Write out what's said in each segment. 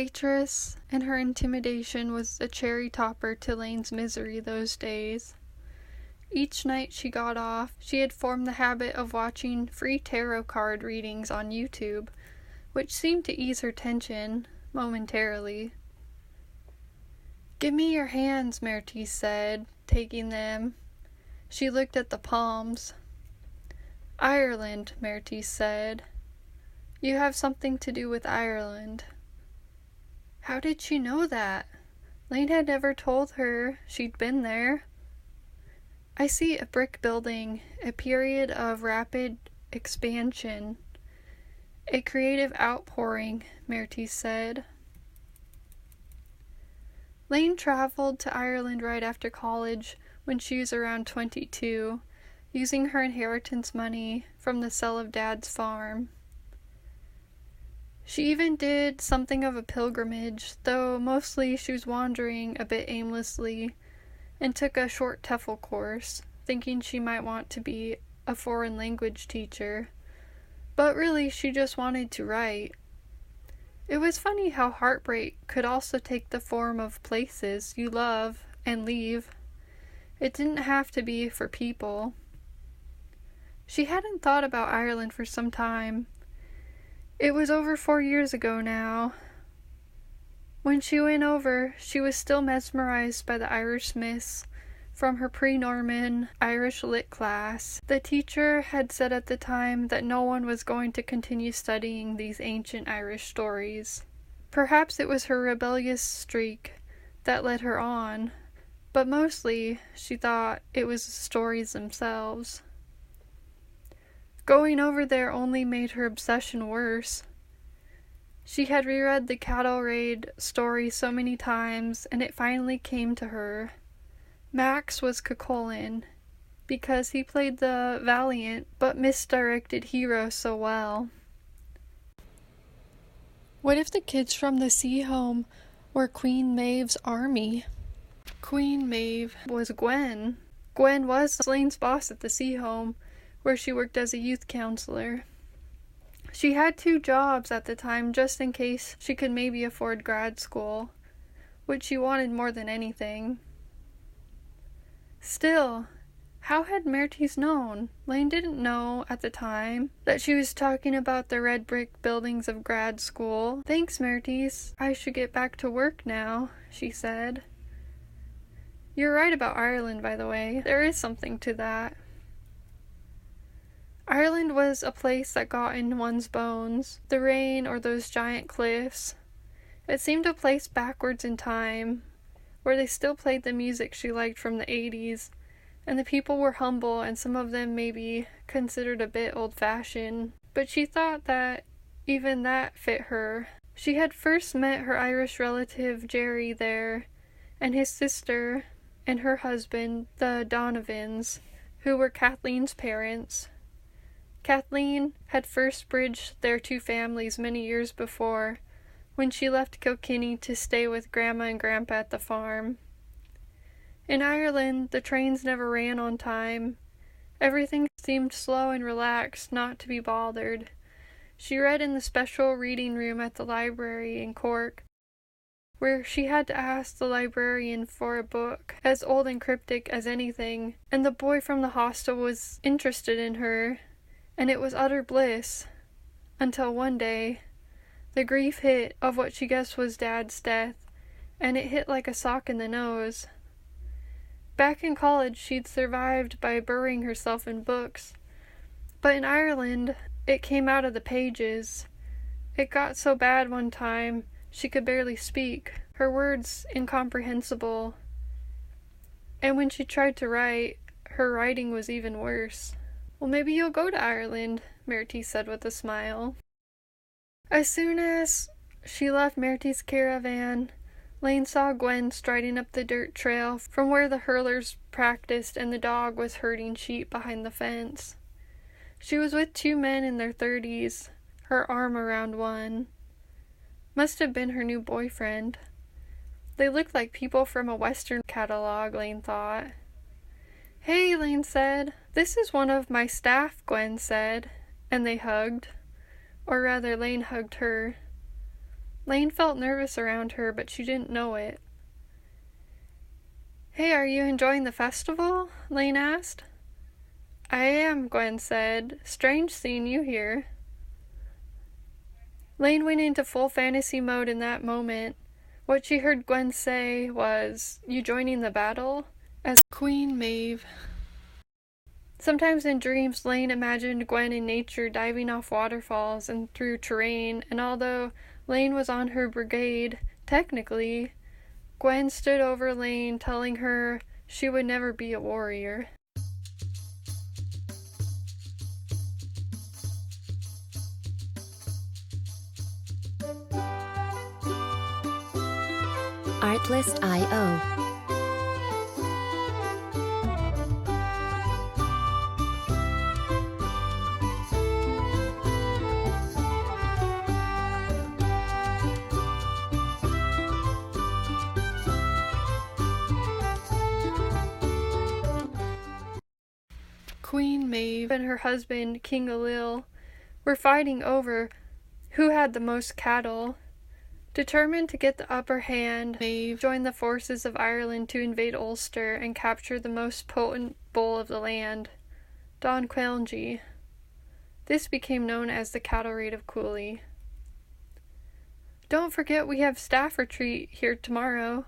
waitress and her intimidation was a cherry topper to Laine's misery those days. Each night she got off, she had formed the habit of watching free tarot card readings on YouTube, which seemed to ease her tension, momentarily. "Give me your hands," Mertie said, taking them. She looked at the palms. "Ireland," Mertie said. "You have something to do with Ireland." How did she know that? Laine had never told her she'd been there. "I see a brick building, a period of rapid expansion, a creative outpouring," Mertie said. Laine traveled to Ireland right after college when she was around 22, using her inheritance money from the sale of Dad's farm. She even did something of a pilgrimage, though mostly she was wandering a bit aimlessly, and took a short TEFL course, thinking she might want to be a foreign language teacher. But really, she just wanted to write. It was funny how heartbreak could also take the form of places you love and leave. It didn't have to be for people. She hadn't thought about Ireland for some time. It was over 4 years ago now. When she went over, she was still mesmerized by the Irish Smiths from her pre-Norman Irish Lit class. The teacher had said at the time that no one was going to continue studying these ancient Irish stories. Perhaps it was her rebellious streak that led her on, but mostly she thought it was the stories themselves. Going over there only made her obsession worse. She had reread the cattle raid story so many times, and it finally came to her. Max was Cuchulainn, because he played the valiant but misdirected hero so well. What if the kids from the sea home were Queen Maeve's army? Queen Maeve was Gwen. Gwen was Laine's boss at the sea home, where she worked as a youth counselor. She had 2 jobs at the time just in case she could maybe afford grad school, which she wanted more than anything. Still, how had Merties known? Laine didn't know at the time that she was talking about the red brick buildings of grad school. "Thanks, Merties. I should get back to work now," she said. "You're right about Ireland, by the way. There is something to that." Ireland was a place that got in one's bones, the rain or those giant cliffs. It seemed a place backwards in time, where they still played the music she liked from the 80s, and the people were humble and some of them maybe considered a bit old-fashioned, but she thought that even that fit her. She had first met her Irish relative Jerry there, and his sister and her husband, the Donovans, who were Kathleen's parents. Kathleen had first bridged their 2 families many years before, when she left Kilkenny to stay with Grandma and Grandpa at the farm. In Ireland, the trains never ran on time. Everything seemed slow and relaxed, not to be bothered. She read in the special reading room at the library in Cork, where she had to ask the librarian for a book as old and cryptic as anything, and the boy from the hostel was interested in her, and it was utter bliss, until one day, the grief hit of what she guessed was Dad's death, and it hit like a sock in the nose. Back in college, she'd survived by burying herself in books, but in Ireland, it came out of the pages. It got so bad one time, she could barely speak, her words incomprehensible, and when she tried to write, her writing was even worse. "Well, maybe you'll go to Ireland," Mertie said with a smile. As soon as she left Mertie's caravan, Laine saw Gwen striding up the dirt trail from where the hurlers practiced and the dog was herding sheep behind the fence. She was with 2 men in their 30s, her arm around one. Must have been her new boyfriend. They looked like people from a Western catalog, Laine thought. "Hey," Laine said. "This is one of my staff," Gwen said, and they hugged. Or rather, Laine hugged her. Laine felt nervous around her, but she didn't know it. "Hey, are you enjoying the festival?" Laine asked. "I am," Gwen said. "Strange seeing you here." Laine went into full fantasy mode in that moment. What she heard Gwen say was, "You joining the battle?" as Queen Maeve. Sometimes in dreams, Laine imagined Gwen in nature diving off waterfalls and through terrain, and although Laine was on her brigade, technically, Gwen stood over Laine, telling her she would never be a warrior. Artlist.io. Queen Maeve and her husband, King Ailill, were fighting over who had the most cattle. Determined to get the upper hand, Maeve joined the forces of Ireland to invade Ulster and capture the most potent bull of the land, Don Quailnge. This became known as the Cattle Raid of Cooley. "Don't forget we have staff retreat here tomorrow,"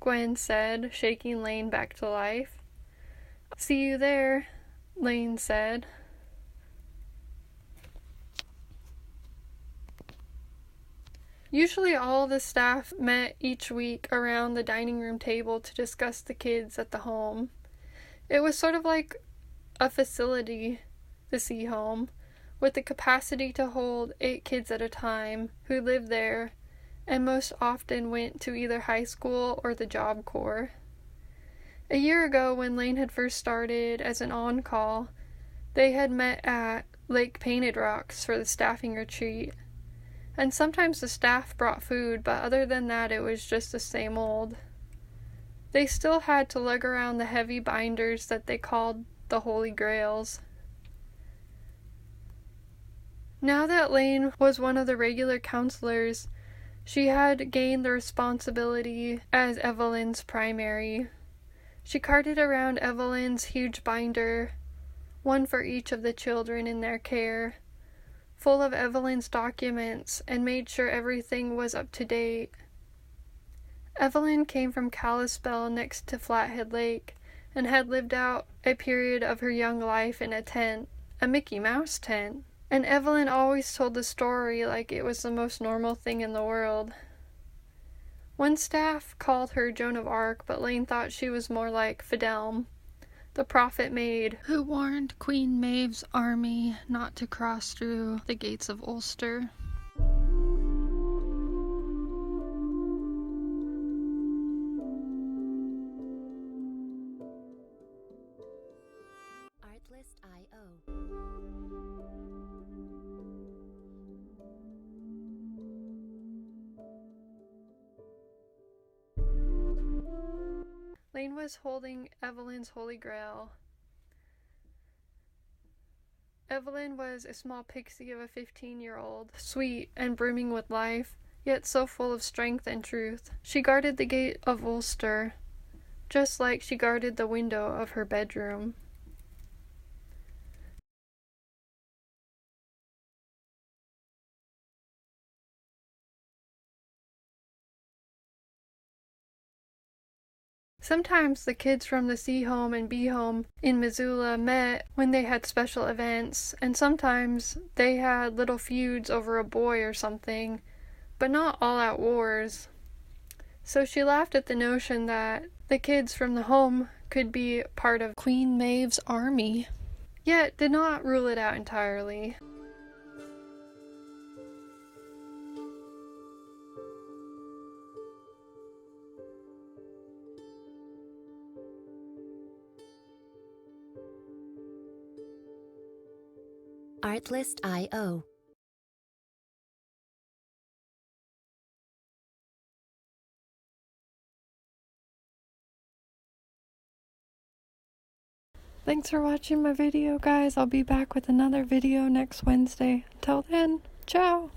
Gwen said, shaking Laine back to life. "See you there," Laine said. Usually all the staff met each week around the dining room table to discuss the kids at the home. It was sort of like a facility, the Sea Home, with the capacity to hold 8 kids at a time who lived there and most often went to either high school or the Job Corps. A year ago, when Laine had first started as an on-call, they had met at Lake Painted Rocks for the staffing retreat. And sometimes the staff brought food, but other than that, it was just the same old. They still had to lug around the heavy binders that they called the Holy Grails. Now that Laine was one of the regular counselors, she had gained the responsibility as Evelyn's primary. She carted around Evelyn's huge binder, one for each of the children in their care, full of Evelyn's documents, and made sure everything was up to date. Evelyn came from Kalispell next to Flathead Lake, and had lived out a period of her young life in a tent, a Mickey Mouse tent, and Evelyn always told the story like it was the most normal thing in the world. One staff called her Joan of Arc, but Laine thought she was more like Fidelm, the prophet maid who warned Queen Maeve's army not to cross through the gates of Ulster. Artlist.io. Laine was holding Evelyn's Holy Grail. Evelyn was a small pixie of a 15-year-old, sweet and brimming with life, yet so full of strength and truth. She guarded the gate of Ulster, just like she guarded the window of her bedroom. Sometimes the kids from the C Home and B Home in Missoula met when they had special events, and sometimes they had little feuds over a boy or something, but not all-out wars. So she laughed at the notion that the kids from the home could be part of Queen Maeve's army, yet did not rule it out entirely. Artlist.io. Thanks for watching my video, guys. I'll be back with another video next Wednesday. Until then, ciao!